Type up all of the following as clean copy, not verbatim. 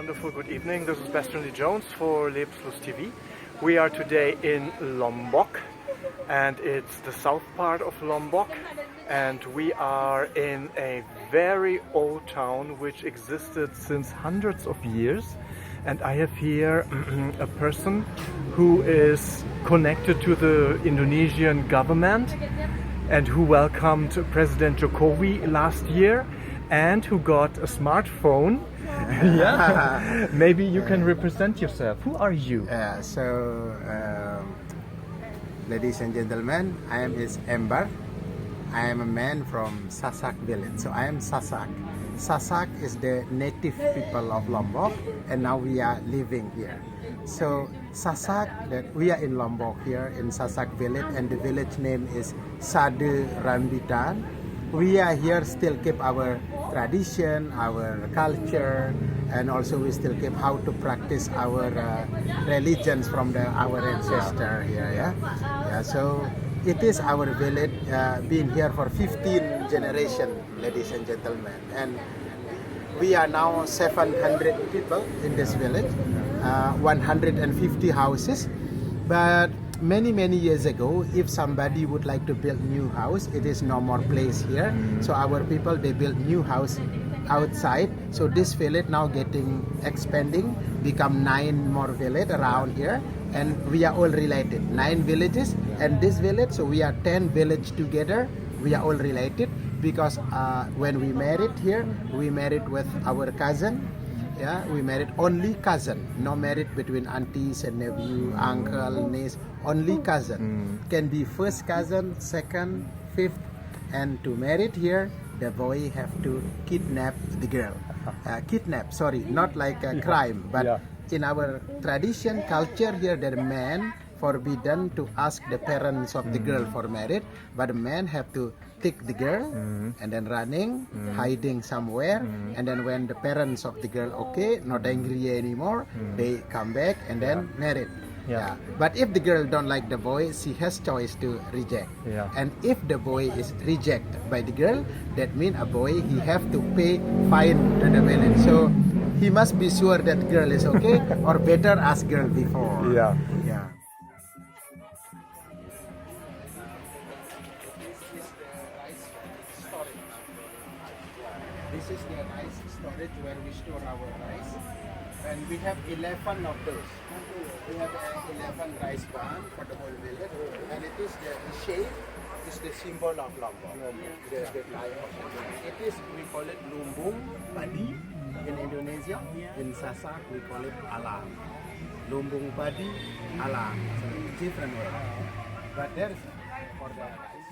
wonderful good evening. This is Bastian Jones for LEBENSLUSTTV. We are today in Lombok, and it's the south part of Lombok, and we are in a very old town which existed since hundreds of years. And I have here a person who is connected to the Indonesian government and who welcomed President Jokowi last year and who got a smartphone. Yeah, maybe you can represent yourself. Who are you? Ladies and gentlemen, I am his Ember. I am a man from Sasak village. So I am Sasak. Sasak is the native people of Lombok, and now we are living here. So Sasak, that we are in Lombok here in Sasak village, and the village name is Sade Rambitan. We are here still keep our tradition, our culture, and also we still keep how to practice our religions from our ancestor here. Yeah. So it is our village, been here for 15 generations, ladies and gentlemen, and we are now 700 people in this village, 150 houses. But many years ago, if somebody would like to build new house, it is no more place here. So our people, they build new house outside. So this village now expanding, become 9 more village around here, and we are all related. 9 villages and this village, so we are 10 village together. We are all related because when we married here, we married with our cousin. Yeah, we married only cousin, no married between aunties and nephew, uncle, niece, only cousin. Can be first cousin, second, fifth, and to marry here, the boy have to kidnap the girl. Not like a crime, but in our tradition, culture here, the man forbidden to ask the parents of the girl for marriage, but the man have to take the girl and then running, hiding somewhere, and then when the parents of the girl not angry anymore, they come back and then married. Yeah. But if the girl don't like the boy, she has choice to reject. And if the boy is rejected by the girl, that means a boy, he have to pay fine to the village. So he must be sure that girl is okay, or better ask girl before. Yeah. This is the rice storage where we store our rice, and we have 11 of those. We have 11 rice barn for the whole village, and it is the shape is the symbol of Lombok. The type of it is, we call it lumbung padi in Indonesia. In Sasak we call it alam. Lumbung padi alam. So it's different way. But there's for the rice.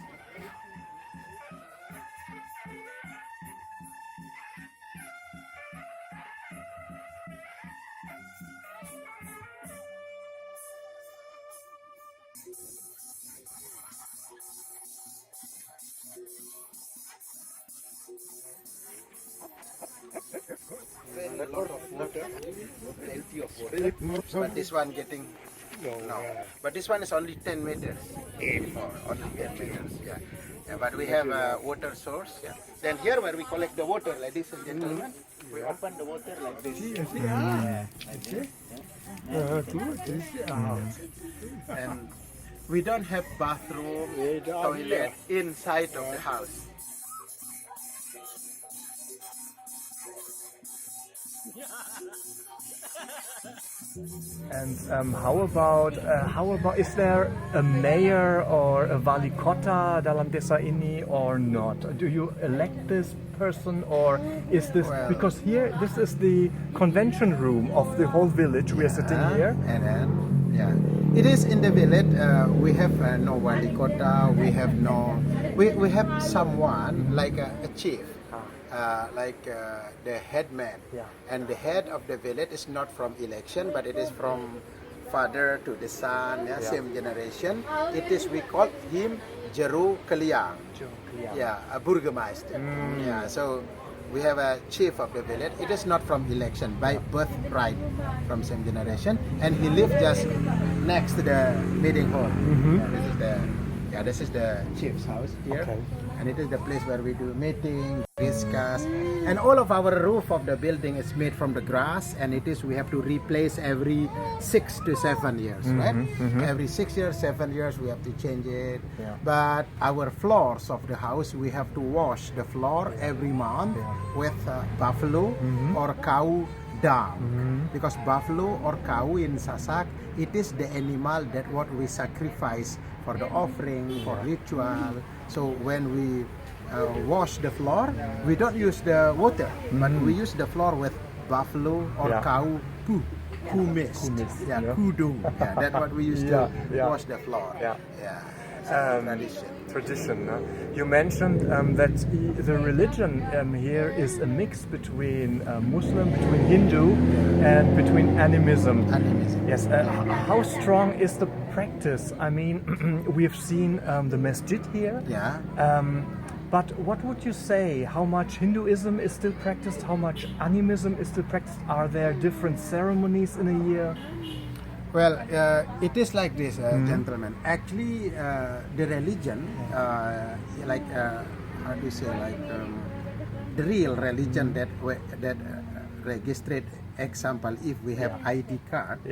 But this one getting no. But this one is only 10 meters. Only 10 meters. Yeah. But we have a water source. Yeah. Then here where we collect the water, ladies and gentlemen, we open the water like this. And we don't have bathroom, toilet inside of the house. And how about is there a mayor or a wali kota dalam desa ini or not? Do you elect this person, or is this because here this is the convention room of the whole village? We are sitting here, and then it is in the village. We have no wali kota. We have no. We have someone like a chief. The headman, and the head of the village is not from election, but it is from father to the son, same generation. It is, we call him Jeru Keliang, a burgomaster. So we have a chief of the village. It is not from election, by birthright, from same generation, and he lives just next to the meeting hall. This is the chief's house here. and it is the place where we do meeting, discuss, and all of our roof of the building is made from the grass, and it is we have to replace every 6 to 7 years, right? Every 6 years, 7 years we have to change it. But our floors of the house, we have to wash the floor every month with buffalo or cow dung, because buffalo or cow in Sasak, it is the animal that what we sacrifice for the offering, for ritual. So when we wash the floor, we don't use the water, but we use the floor with buffalo or cow poo, mist. Poo dung. That's what we use to wash the floor. Tradition. You mentioned that the religion here is a mix between Muslim, between Hindu, and between animism. Yes. How strong is the practice? I mean, we have seen the masjid here. But what would you say? How much Hinduism is still practiced? How much animism is still practiced? Are there different ceremonies in a year? Well, it is like this, gentlemen. Actually, the religion, how do you say, the real religion that registered. Example, if we have ID card,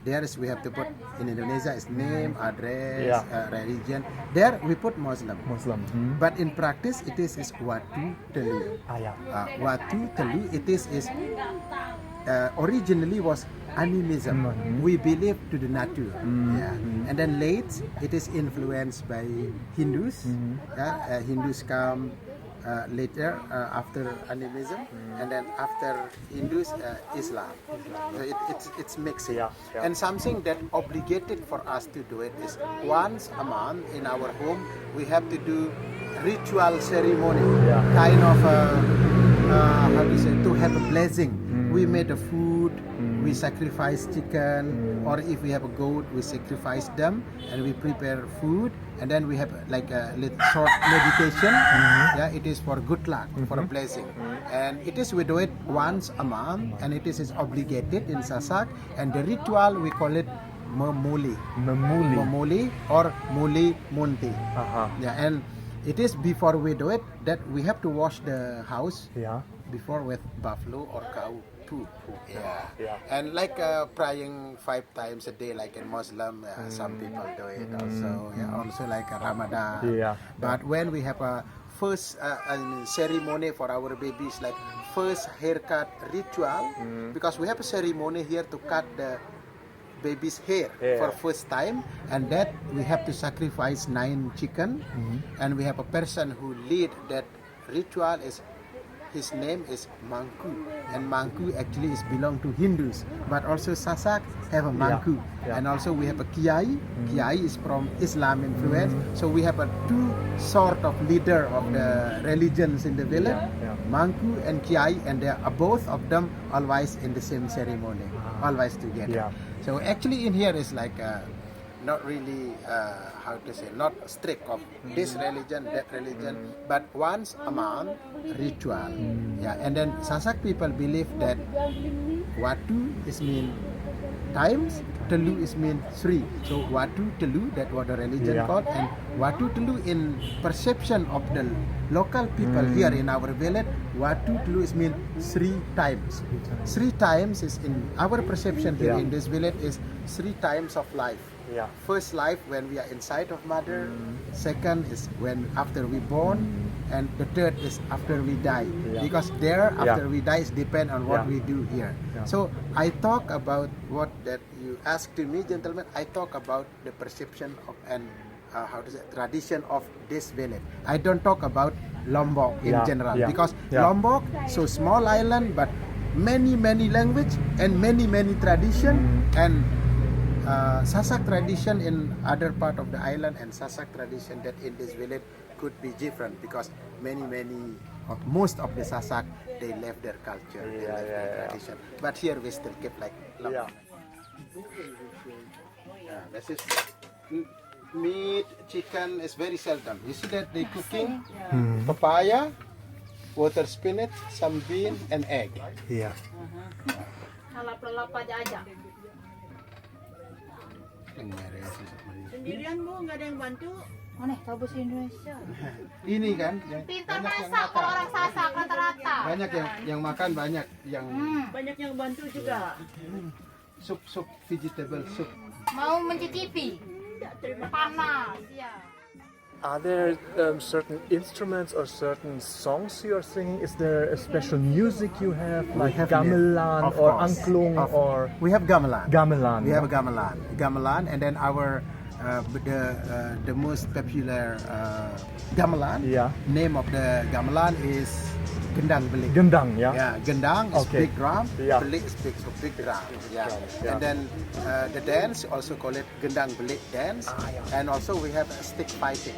there is we have to put in Indonesia is name, address, religion. There we put Muslim. But in practice, it is Watu Telu. Watu Telu. It is originally was animism. We believe to the nature, and then late it is influenced by Hindus. Hindus come later after animism, and then after Hindus, Islam. So it's mixing. And something that obligated for us to do it is once a month in our home we have to do ritual ceremony, kind of how do you say, to have a blessing. We made a food, we sacrifice chicken, or if we have a goat, we sacrifice them, and we prepare food, and then we have like a little short meditation. It is for good luck, for a blessing, and it is we do it once a month, and it is obligated in Sasak, and the ritual we call it Memuli or Muli Munti. And it is before we do it that we have to wash the house before with buffalo or cow poo. And like praying 5 times a day like in Muslim, some people do it also. Also like a Ramadan. But when we have a first ceremony for our babies, like first haircut ritual, because we have a ceremony here to cut the baby's hair for first time, and that we have to sacrifice 9 chicken, and we have a person who lead that ritual is his name is Mangku, and Mangku actually is belong to Hindus, but also Sasak have a Mangku, and also we have a Kiai. Kiai is from Islam influence, so we have a 2 sort of leader of the religions in the village, Mangku and Kiai, and they are both of them always in the same ceremony, always together. So actually in here is like not really how to say, not strict of this religion, that religion, but once a month ritual. And then Sasak people believe that Watu is mean times, Telu is mean 3. So Watu Telu, that what the religion called, and Watu Telu in perception of the local people here in our village, Watu Telu is mean 3 times. 3 times is in our perception here in this village is 3 times of life. First life when we are inside of mother, second is when after we born, and the third is after we die. Because there after we die is depend on what we do here. So I talk about what that you asked to me, gentlemen. I talk about the perception of and how to say, tradition of this village. I don't talk about Lombok in general, because Lombok so small island, but many language and many tradition, and Sasak tradition in other part of the island and Sasak tradition that in this village could be different, because many or most of the Sasak they left their culture, they left their tradition. But here we still keep like this is meat, chicken is very seldom. You see that they cooking papaya, water spinach, some bean and egg. Sendirian Bu, nggak ada yang bantu? Mana tahu bahasa Indonesia? Ini kan yang Pintar banyak yang masak kalau makan. orang Sasak rata-rata. Banyak yang makan, banyak yang Banyak yang bantu juga. sup vegetable soup. Mau mencicipi? Panas, ya. Are there certain instruments or certain songs you are singing? Is there a special music you have, like have gamelan of or course. angklung or We have gamelan. gamelan? We have a gamelan, and then our the most popular gamelan. Yeah. Name of the gamelan is gendang belik. Gendang, yeah. Yeah, gendang is Okay. big drum, Yeah. belik is big drum. Yeah. Yeah. And then the dance also call it gendang belik dance, and also we have stick fighting.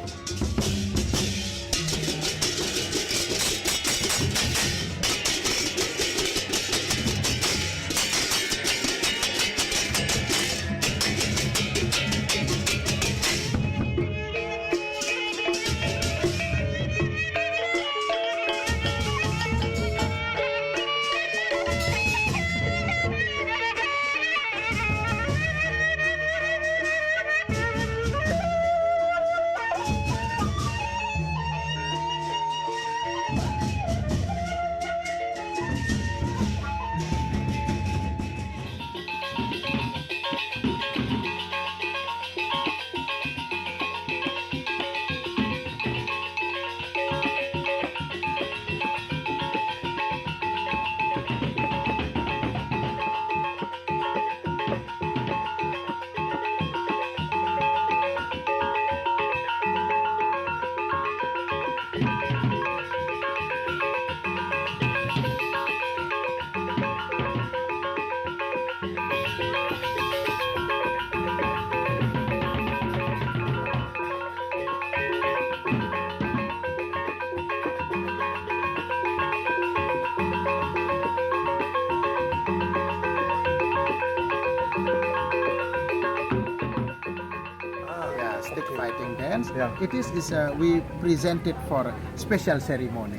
Stick fighting dance. Yeah. It is we present it for special ceremony,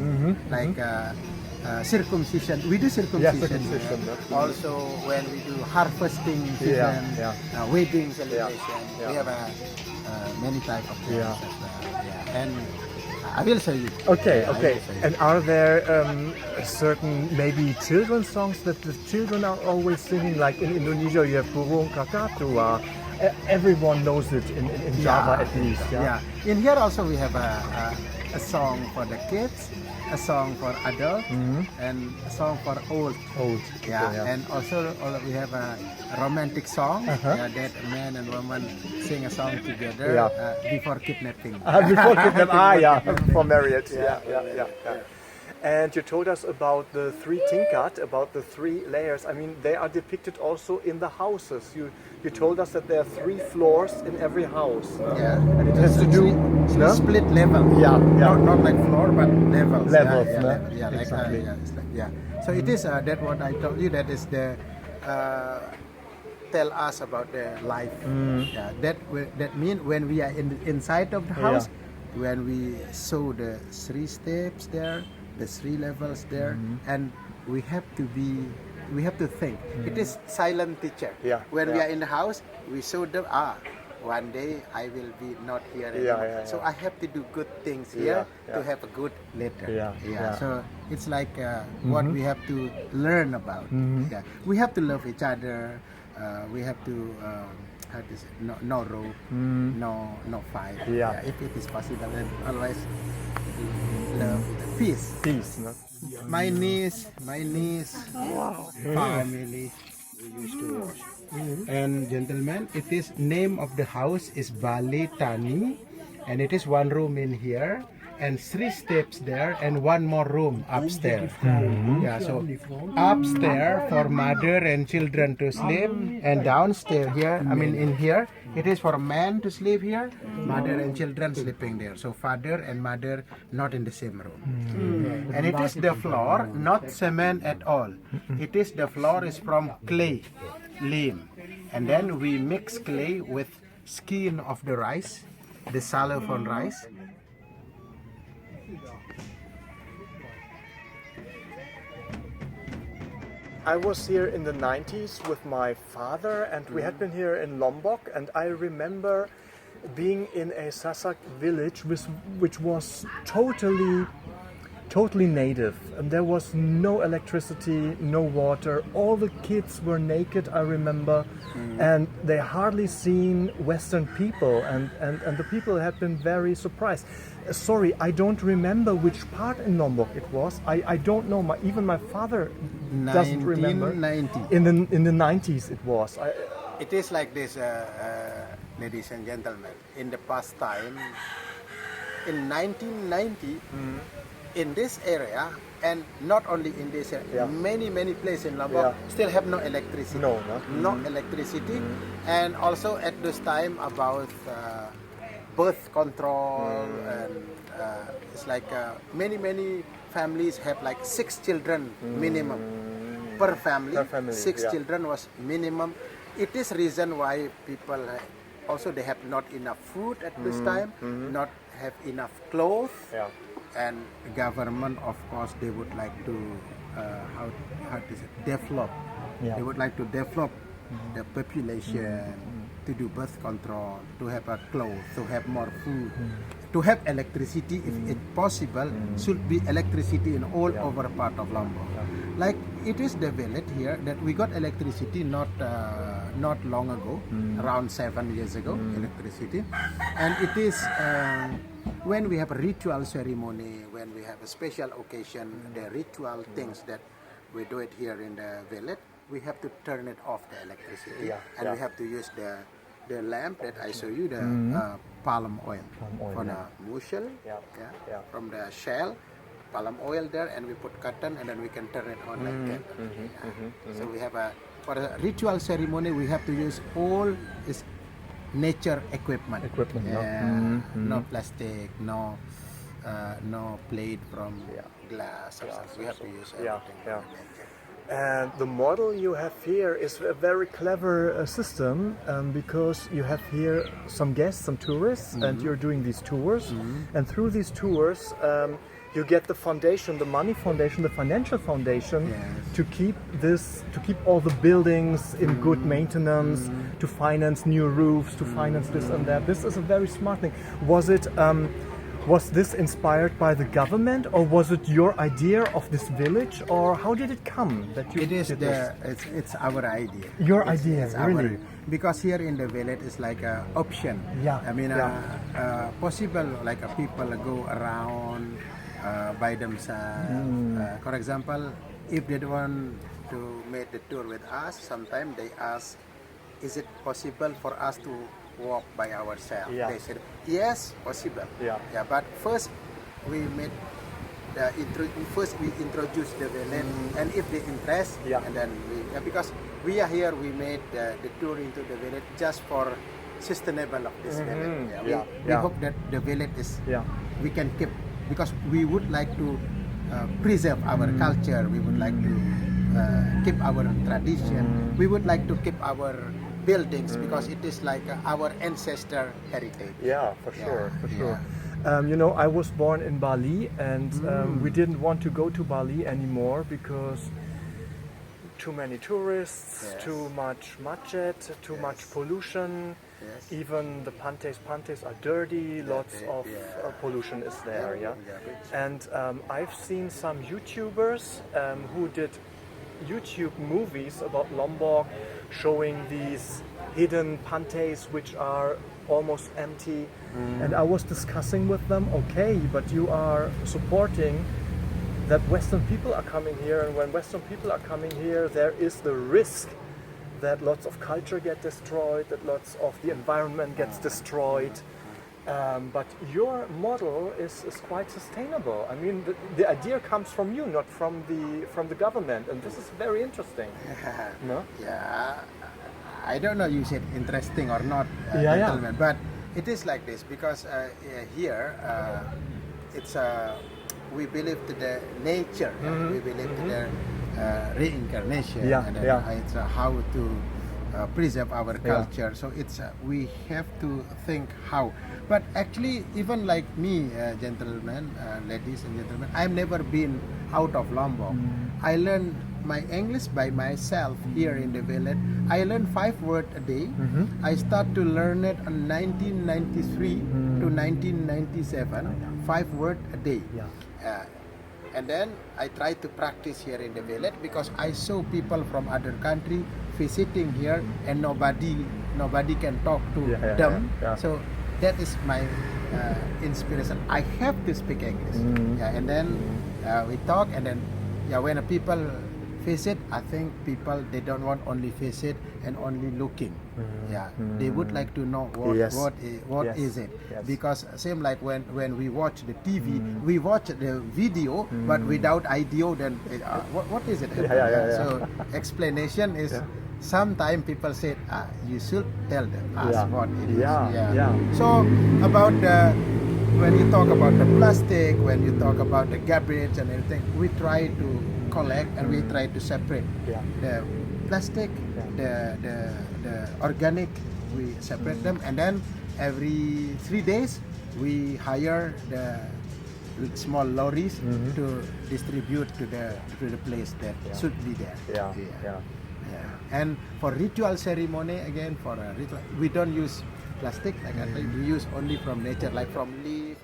like circumcision. We do circumcision. circumcision, yeah. Also, when we do harvesting season, wedding celebration, Yeah. we have many type of dance. Yeah. As well. Yeah. And I will show you. Okay, I okay. will show you. And are there certain maybe children's songs that the children are always singing? Like in Indonesia, you have Burung Kakatua. Everyone knows it in Java at least. Yeah. In here also we have a song for the kids, a song for adults, and a song for old. Old. Yeah, people, and also we have a romantic song that man and woman sing a song together before kidnapping. Before kidnap, before marriage. Yeah. And you told us about the three tingkat, about the three layers. I mean, they are depicted also in the houses. You told us that there are 3 floors in every house. Yeah, And it has to do, no? split level. Yeah. Not like floor, but levels. Levels, Yeah, no? like Exactly. it's like, yeah. So it is that what I told you. That is the tell us about the life. Yeah, that mean when we are inside of the house, when we saw the 3 steps there, the 3 levels there, and we have to think. It is silent teacher. Yeah, When we yeah. are in the house, we saw them. One day I will be not here anymore. So I have to do good things here to have a good later. Yeah. So it's like what we have to learn about. Yeah. We have to love each other. We have to how to say, no rope, no fight. Yeah. If it is possible, then always love, peace. Peace, no? My niece, family we used to watch. And gentlemen, it is name of the house is Bali Tani, and it is 1 room in here and 3 steps there and 1 more room upstairs. Yeah, so upstairs for mother and children to sleep, and downstairs here, I mean in here, it is for man to sleep here, mother and children sleeping there. So father and mother not in the same room. And it is the floor, not cement at all. It is the floor is from clay, limb. And then we mix clay with skin of the rice, the salad from rice. I was here in the 90s with my father, and we had been here in Lombok, and I remember being in a Sasak village which was totally native, and there was no electricity, no water. All the kids were naked, I remember, and they hardly seen Western people, and the people had been very surprised. Sorry, I don't remember which part in Lombok it was. I don't know. Even my father doesn't remember. 1990. In the 90s it was. It is like this, ladies and gentlemen. In the past time, in 1990, in this area, and not only in this area, many places in Lombok still have no electricity. No electricity, and also at this time about birth control, and it's like many families have like 6 children minimum per family. 6 children was minimum. It is reason why people also they have not enough food at this time, not have enough clothes, and government, of course, they would like to how to say, develop. They would like to develop the population, to do birth control, to have a clothes, to have more food, to have electricity if it's possible. Should be electricity in all over part of Lombok. Like it is the village here that we got electricity not long ago, around 7 years ago, electricity, and it is when we have a ritual ceremony, when we have a special occasion, the ritual things that we do it here in the village, we have to turn it off the electricity, and we have to use the lamp that I show you, the palm oil for the mushel, from the shell, palm oil there, and we put cotton, and then we can turn it on like that. So we have for a ritual ceremony, we have to use all is nature equipment. No plastic, no plate from glass. We have to use everything. And the model you have here is a very clever system, because you have here some guests, some tourists, and you're doing these tours. And through these tours, you get the foundation, the money foundation, the financial foundation to keep all the buildings in good maintenance, to finance new roofs, to finance this and that. This is a very smart thing. Was this inspired by the government, or was it your idea of this village, or how did it come that you? It is it's our idea. Your idea, really? Because here in the village it's like a option. I mean, possible like people go around by themselves. For example, if they want to make the tour with us, sometimes they ask, is it possible for us to walk by ourselves? They said yes, possible. But first we made we introduce the village, and if they interest, and then because we are here, we made the tour into the village just for sustainable of this village. We hope that the village is we can keep, because we would like to preserve our culture. We would like to keep our tradition. We would like to keep our buildings, because it is like our ancestor heritage. For sure. You know, I was born in Bali, and we didn't want to go to Bali anymore because too many tourists, too much budget, too much pollution. Even the pantes are dirty. Lots of pollution is there. And I've seen some YouTubers who did YouTube movies about Lombok, showing these hidden pantes which are almost empty, and I was discussing with them, okay, but you are supporting that Western people are coming here, and when Western people are coming here, there is the risk that lots of culture get destroyed, that lots of the environment gets destroyed. But your model is quite sustainable. I mean, the idea comes from you, not from the government, and this is very interesting. No? I don't know you said interesting or not, gentlemen, but it is like this, because here it's we believe to the nature, we believe to the reincarnation, and it's how to preserve our culture. So it's we have to think how. But actually, even like me, gentlemen, ladies and gentlemen, I've never been out of Lombok. I learned my English by myself here in the village. I learn 5 words a day. I start to learn it in 1993 to 1997. 5 words a day. And then I try to practice here in the village because I saw people from other country visiting here and nobody can talk to them. So that is my inspiration. I have to speak English. And then we talk, and then when people visit, I think people, they don't want only visit and only looking. They would like to know what is it, because same like when we watch the TV, we watch the video but without idea, then what is it? So explanation is sometimes people say you should tell them what it is. So about when you talk about the plastic, when you talk about the garbage and everything, we try to collect and we try to separate the plastic, the organic, we separate them, and then every 3 days we hire the small lorries to distribute to the place that should be there. And for ritual ceremony, again, for a ritual, we don't use plastic, like I think we use only from nature, like from leaf.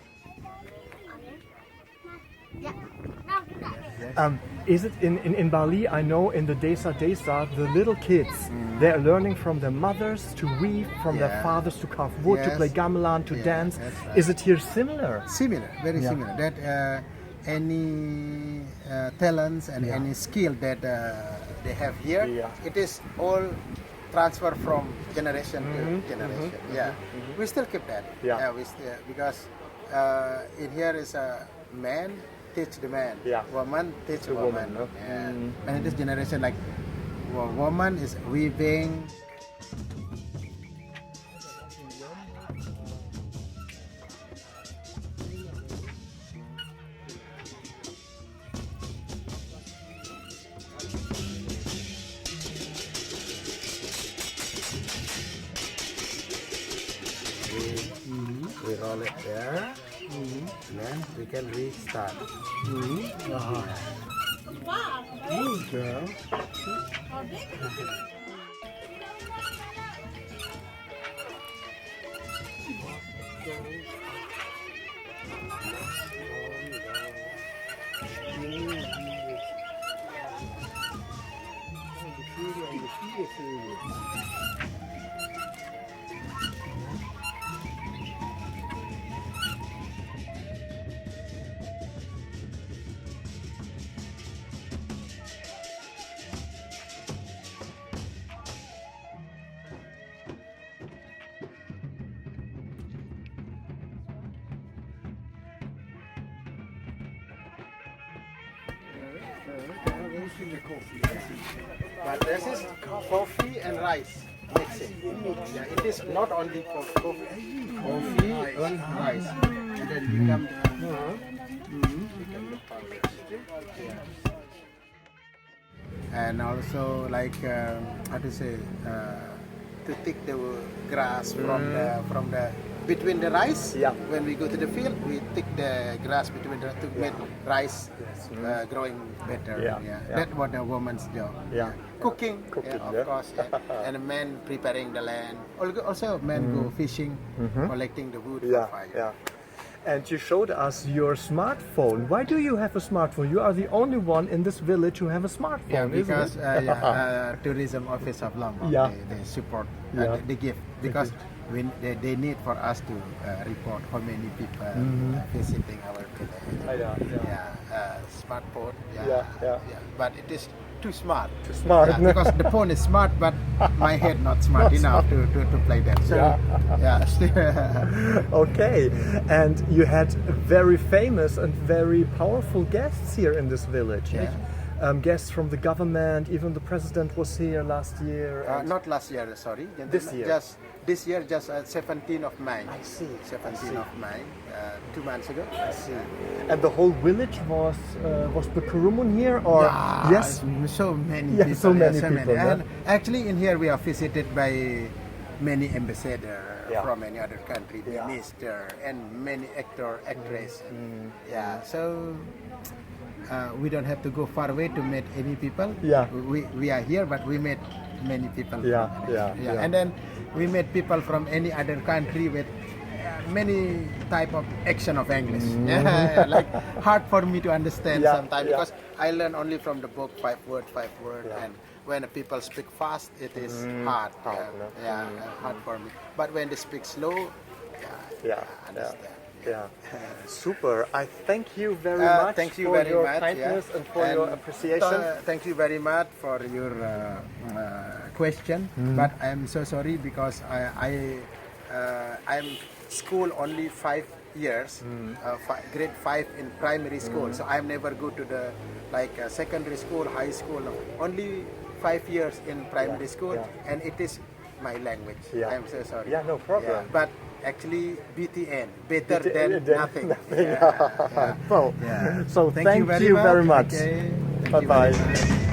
Is it in Bali? I know in the desa, the little kids, they're learning from their mothers to weave, from their fathers to carve wood, to play gamelan, to dance. Right. Is it here similar? Similar, very similar. That any talents and any skill that they have here, it is all transfer from generation to generation. We still keep that. We still, because in here is a man teach the man, woman teach the woman. And in this generation, like woman is weaving. We roll it there, and then we can restart. Good girl. But this is coffee and rice mixing. It is not only for coffee and rice, and then become the porridge. And also like how to say, to take the grass from the between the rice. When we go to the field, we take the grass between to make rice growing better. That's what the woman's job. Cooking, of course, and the men preparing the land. Also, men go fishing, collecting the wood for fire. And you showed us your smartphone. Why do you have a smartphone? You are the only one in this village who have a smartphone, because isn't it? tourism office of Lombok, they support, they give, because they need for us to report how many people visiting our village. Smartphone. But it is too smart. Because the phone is smart, but my head not smart enough to play that. So Okay, and you had very famous and very powerful guests here in this village. Guests from the government, even the president was here last year. Not last year, sorry. This year. This year, just 17th of May. I see. 17th of May, 2 months ago. I see. And the whole village was the Kurumun here, or yes? So many people. So many people. And actually, in here we are visited by many ambassadors from any other country, minister, and many actor, actress. So we don't have to go far away to meet any people. Yeah. We are here, but we met many people. Yeah, from- yeah. And then we met people from any other country with many type of action of English. Yeah, like hard for me to understand Yeah, sometimes yeah. because I learn only from the book, five word, and when people speak fast, it is hard. hard, no? Hard for me. But when they speak slow, Yeah, I understand. yeah. Super. I thank you very much Thank you for very your much, kindness yeah. and for your appreciation. Thank you very much for your question. But I'm so sorry because I'm school only 5 years, grade 5 in primary school. So I'm never go to the secondary school, high school. Only 5 years in primary school, and it is my language. Yeah. I'm so sorry. Yeah, no problem. But actually, BTN, better than nothing. Well, Yeah. so thank you very very much. Okay. Thank you Bye-bye. very much.